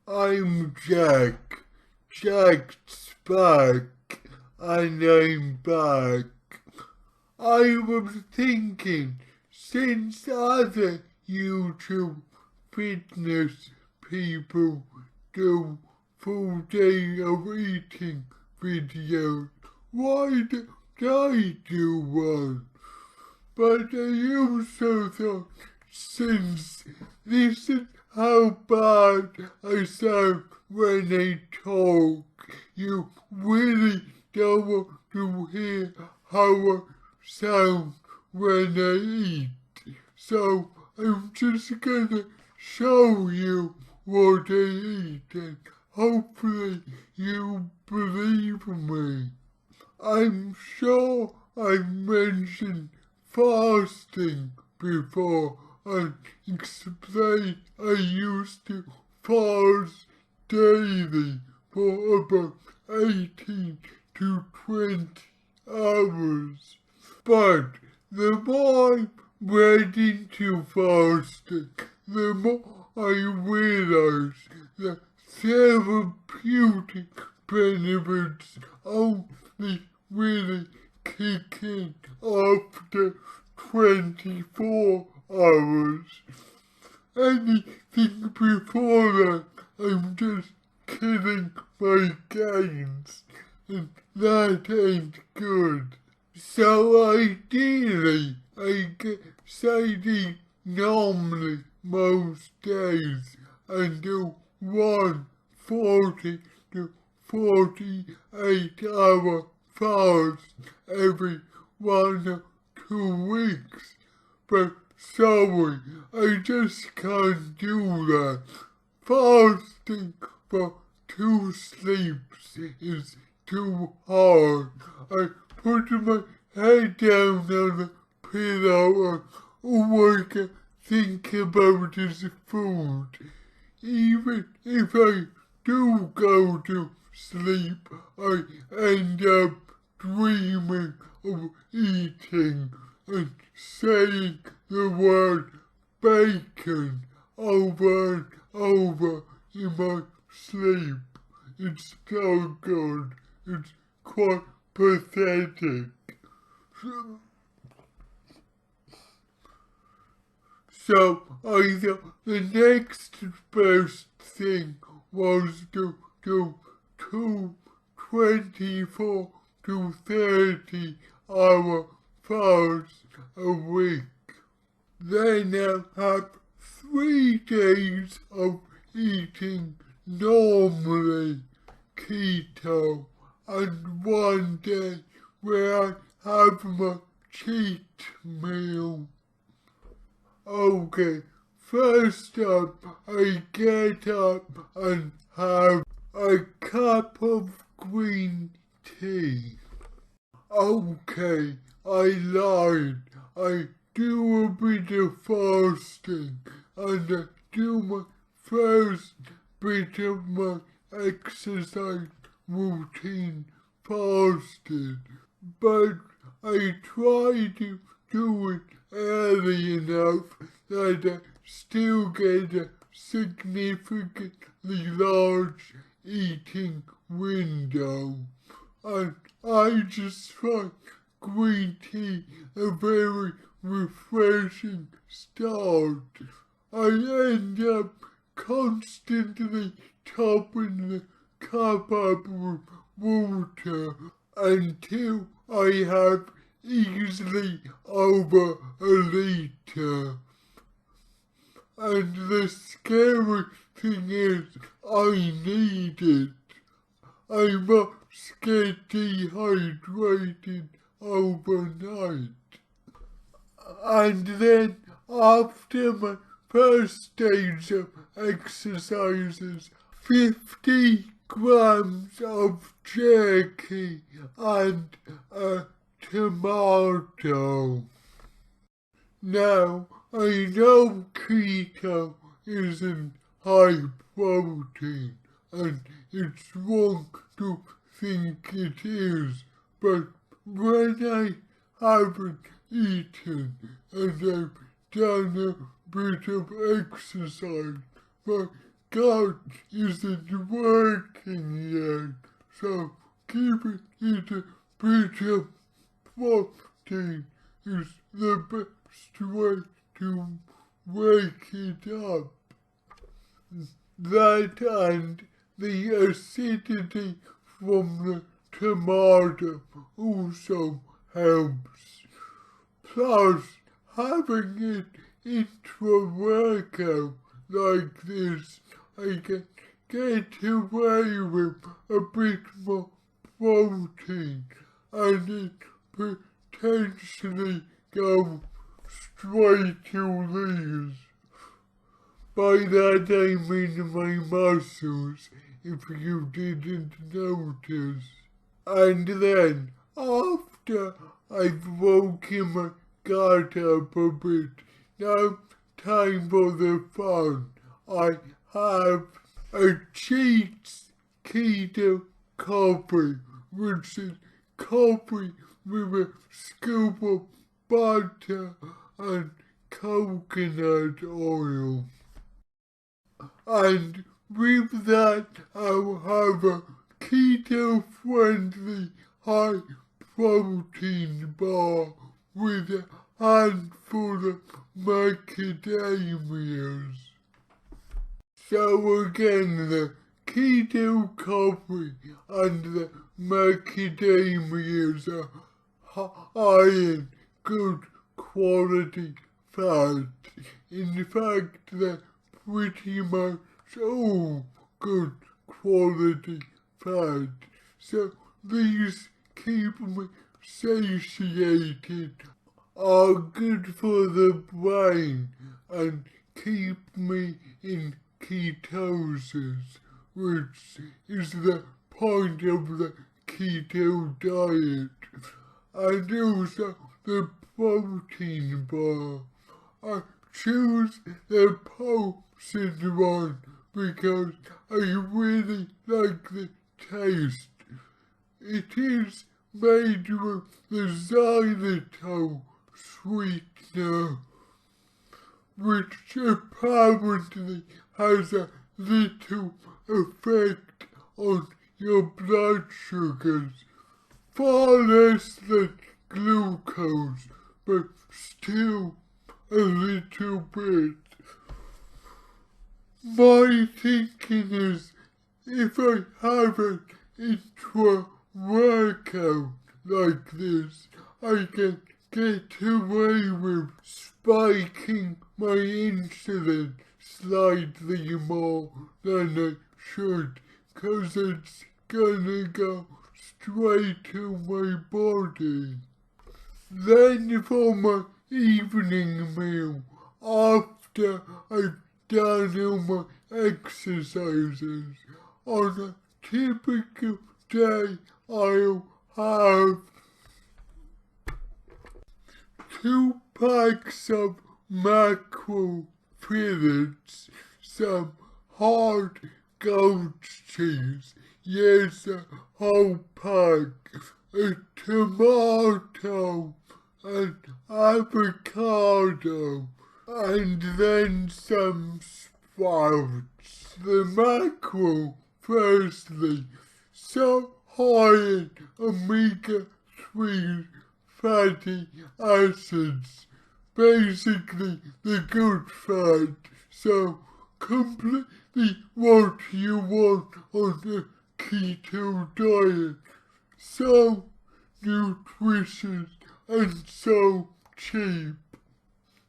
I'm Jack. Jack's back, and I'm back. I was thinking, since other YouTube fitness people do full day of eating videos, why don't I do one? But I also thought, since this is how bad I sound when I talk, you really don't want to hear how I sound when I eat. So I'm just gonna show you what I eat and hopefully you believe me. I'm sure I've mentioned fasting before and explained I used to fast daily for about 18 to 20 hours. But the more I went into fasting, the more I realized that therapeutic benefits only really kick in after 24 hours. Anything before that, I'm just killing my gains, and that ain't good. So ideally, I get steady normally most days and do 140 to 48-hour fast every 1 or 2 weeks. But sorry, I just can't do that. Fasting for 2 sleeps is too hard. I put my head down on the pillow and all I can think about is food. Even if I do go to sleep, I end up dreaming of eating and saying the word bacon over and over in my sleep. It's so good. It's quite pathetic. So I thought the next best thing was to do 24 to 30-hour fasts a week. Then I'll have 3 days of eating normally keto and 1 day where I have my cheat meal. Okay, first up, I get up and have a cup of green tea. Okay, I lied. I do a bit of fasting and I do my first bit of my exercise routine fasted, but I try to do it early enough that I still get a significantly large eating window. And I just find green tea a very refreshing start. I end up constantly topping the cup up with water until I have easily over a liter. And the scary thing is, I need it. I must get dehydrated overnight. And then after my first stage of exercises, 50 grams of jerky and a tomato. Now, I know keto isn't high protein, and it's wrong to think it is, but when I haven't eaten and I've done a bit of exercise, my gut isn't working yet, so keeping it a bit of protein is the best way to wake it up. That and the acidity from the tomato also helps. Plus, having it into a workout like this, I can get away with a bit more protein and it potentially go straight to these. By that I mean my muscles, if you didn't notice. And then, after I've woken my gut up a bit, now time for the fun. I have a Cheats Keto coffee, which is coffee with a scoop of butter and coconut oil. And with that, I'll have a keto-friendly high-protein bar with a handful of macadamias. So again, the keto coffee and the macadamias are high in good quality fat. In fact, they're pretty much all good quality fat. So these keep me satiated, are good for the brain, and keep me in ketosis, which is the point of the keto diet. And also the protein bar. I choose the posted one because I really like the taste. It is made with the xylitol sweetener, which apparently has a little effect on your blood sugars, far less than glucose, but still a little bit. My thinking is, if I have it into a workout like this, I can get away with spiking my insulin slightly more than I should, 'cause it's gonna go straight to my body. Then for my evening meal, after I've done all my exercises, on a typical day I'll have 2 packs of mackerel fillets, some hard goat's cheese, yes, a whole pack, a tomato, an avocado, and then some sprouts. The mackerel, firstly, so high in omega-3 fatty acids, basically the good fat, so completely what you want on a keto diet. So nutritious and so cheap.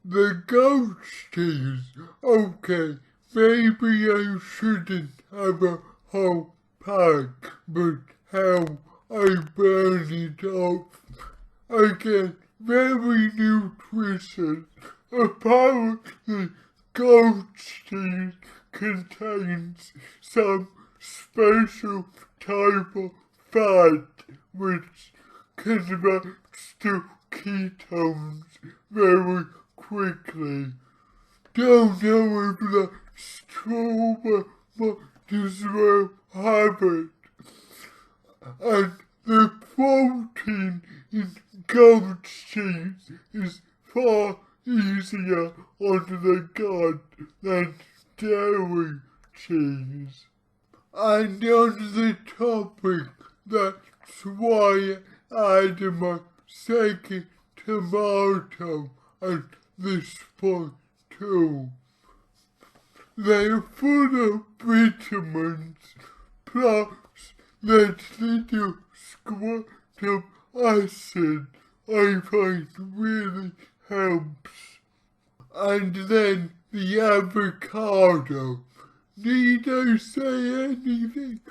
The goat's cheese, okay, maybe I shouldn't have a whole pack, but how I burn it off. Again, very nutritious. Apparently, goat's cheese contains some special type of fat which converts to ketones very quickly. Don't know if that's true, but might as well have it. And the protein in goat's cheese is far easier on the gut than dairy cheese. And on the topic, that's why I added my second tomato at this point too. They're full of vitamins, plus that little squirt of acid I find really helps. And then the avocado. Need I say anything?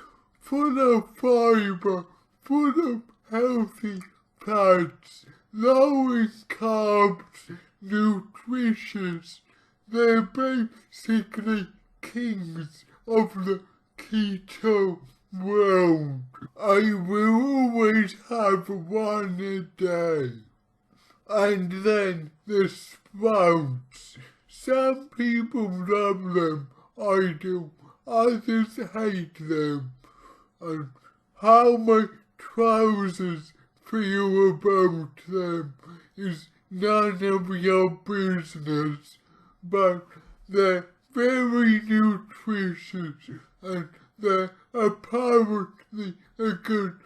Full of fiber, full of healthy fats, low in carbs, nutritious. They're basically kings of the keto world. I will always have one a day. And then the sprouts. Some people love them, I do. Others hate them. And how my trousers feel about them is none of your business. But they're very nutritious and they're apparently a good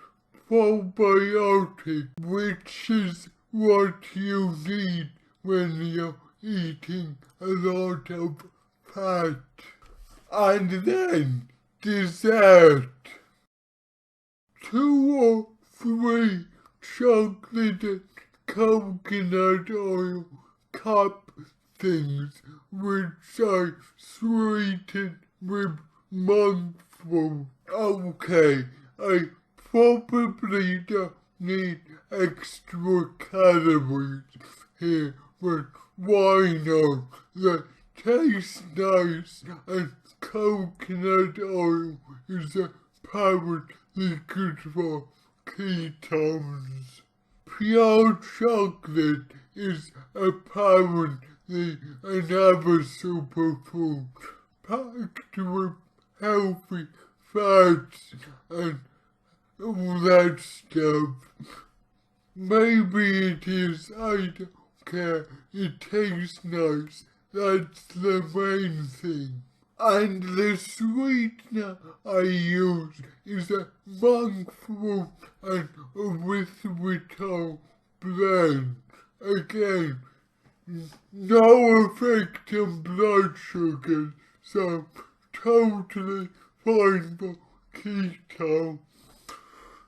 probiotic, which is what you need when you're eating a lot of fat. And then dessert. 2 or 3 chocolate and coconut oil cup things, which I sweeten with monk fruit. Okay, I probably don't need extra calories here, but why not? They taste nice and coconut oil is apparently good for ketones. Pure chocolate is apparently another superfood packed with healthy fats and all that stuff. Maybe it is, I don't care, it tastes nice, that's the main thing. And the sweetener I use is a monk fruit and erythritol blend. Again, no effect on blood sugar, so totally fine for keto.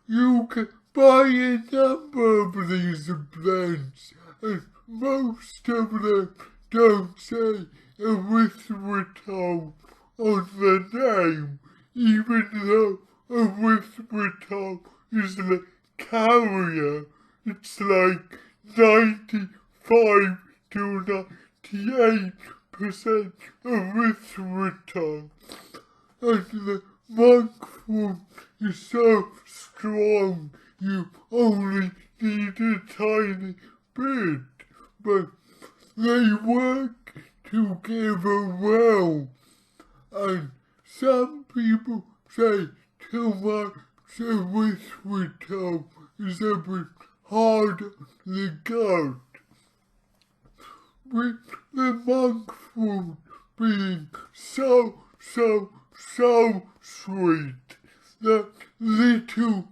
You can buy a number of these blends, and most of them don't say erythritol on the name, even though erythritol is the carrier. It's like 95 to 98% erythritol. And the monk fruit is so strong you only need a tiny bit, but they work together well. And some people say too much erythritol is a bit hard on the gut. With the monk fruit being so sweet, that little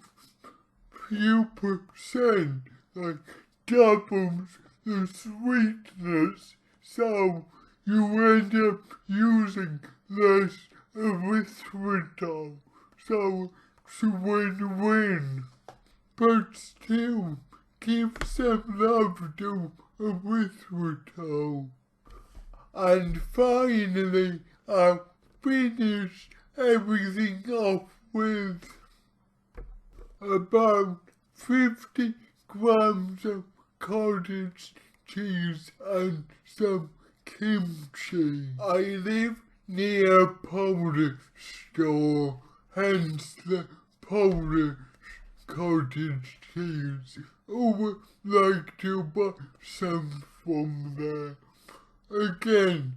few percent like doubles the sweetness, so you end up using less erythritol, so it's a win-win. But still, give some love to erythritol. And finally, I'll finish everything off with about 50 grams of cottage cheese and some kimchi. I live near a Polish store, hence the Polish cottage cheese. I would like to buy some from there. Again,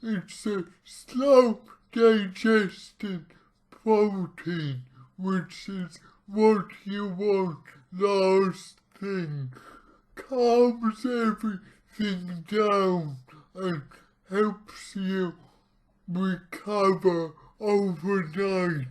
it's a slow digesting protein, which is what you want last thing. Calms everything down and helps you recover overnight.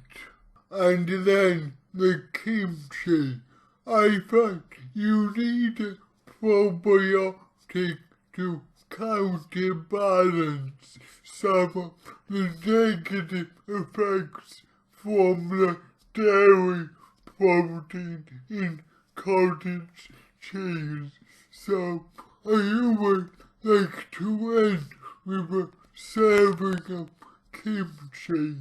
And then the kimchi. I find you need a probiotic to counterbalance some of the negative effects from the dairy protein in cottage cheese. So I would like to end with a serving of kimchi.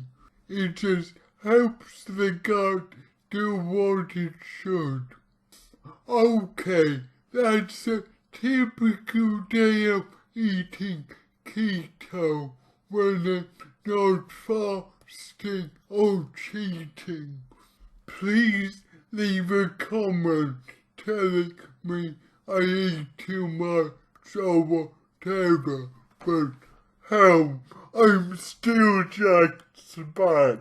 It just helps the gut do what it should. Okay, that's a typical day of eating keto when I'm not fasting or cheating. Please leave a comment telling me I eat too much or whatever, but hell, I'm still Jack's back.